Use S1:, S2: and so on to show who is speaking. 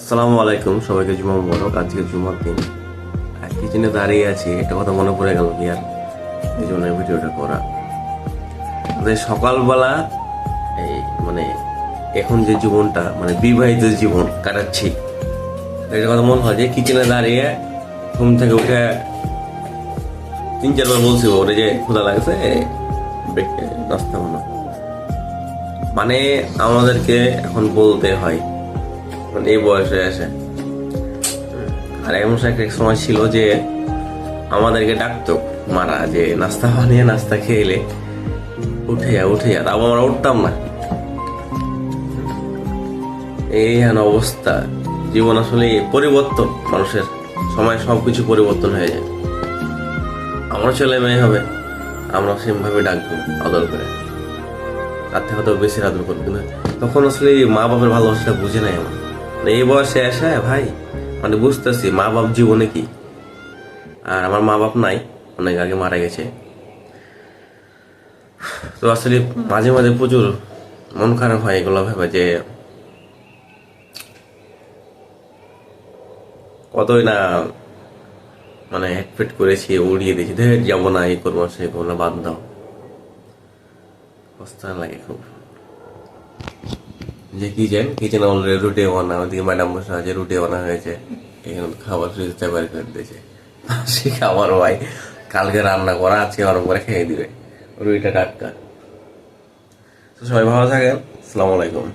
S1: আসসালামু আলাইকুম, সবাইকে জুমা মুবারক। আজকে জুমার দিন, কিচেনে দাঁড়িয়ে আছি, একটা কথা মনে পড়ে গেল কি আর, এই জন্য ভিডিওটা করা। সকালবেলা এই মানে এখন যে জীবনটা মানে বিবাহিত জীবন কাটাচ্ছি, একটা কথা মনে হয় যে কিচেনে দাঁড়িয়ে ঘুম থেকে উঠে 3-4 বার বলছি ওরে যে ক্ষুধা লাগছে, নাস্তা বানাও। মানে আমাদেরকে এখন বলতে হয়, মানে এই বয়সে এসে। আর এমন একটা সময় ছিল যে আমাদেরকে ডাকতো মারা, যে নাস্তা বানিয়ে নাস্তা খেলে উঠে যা, তারপর আমরা উঠতাম না। এই অবস্থা। জীবন আসলে পরিবর্তন, মানুষের সময় সবকিছু পরিবর্তন হয়ে যায়। আমার ছেলে মেয়ে হবে, আমরা সেমভাবে ডাকবো আদর করে, তার থেকে হয়তো বেশি আদর করবো না। তখন আসলে মা বাবার ভালোবাসাটা বুঝে নাই আমার। এই বয়সে এসে ভাই মানে বুঝতেছি মা বাপ জীবনে কি। আর আমার মা বাপ নাই, অনেক আগে মারা গেছে। তো আসলে মাঝে মাঝে প্রচুর মন খারাপ হয় এগুলো ভেবে, যে কতই না মানে হেটফেট করেছি, উড়িয়ে দিয়েছি, ধের যাবো না, এই করবো সেই করবো না, বাদ দাও। কষ্ট লাগে খুব। যে কিচেন অলরেডি রুটি বানা, ওদিকে ম্যাডাম বসে আছে, রুটি বানা হয়েছে, এখানে খাবার ফ্রিজে বের করে দিয়েছে। সে খাবার ভাই কালকে রান্না করা, আজকে গরম করে খেয়ে দিবে, রুটিটা টাটকা। তো সবাই ভালো থাকেন, আসসালামু আলাইকুম।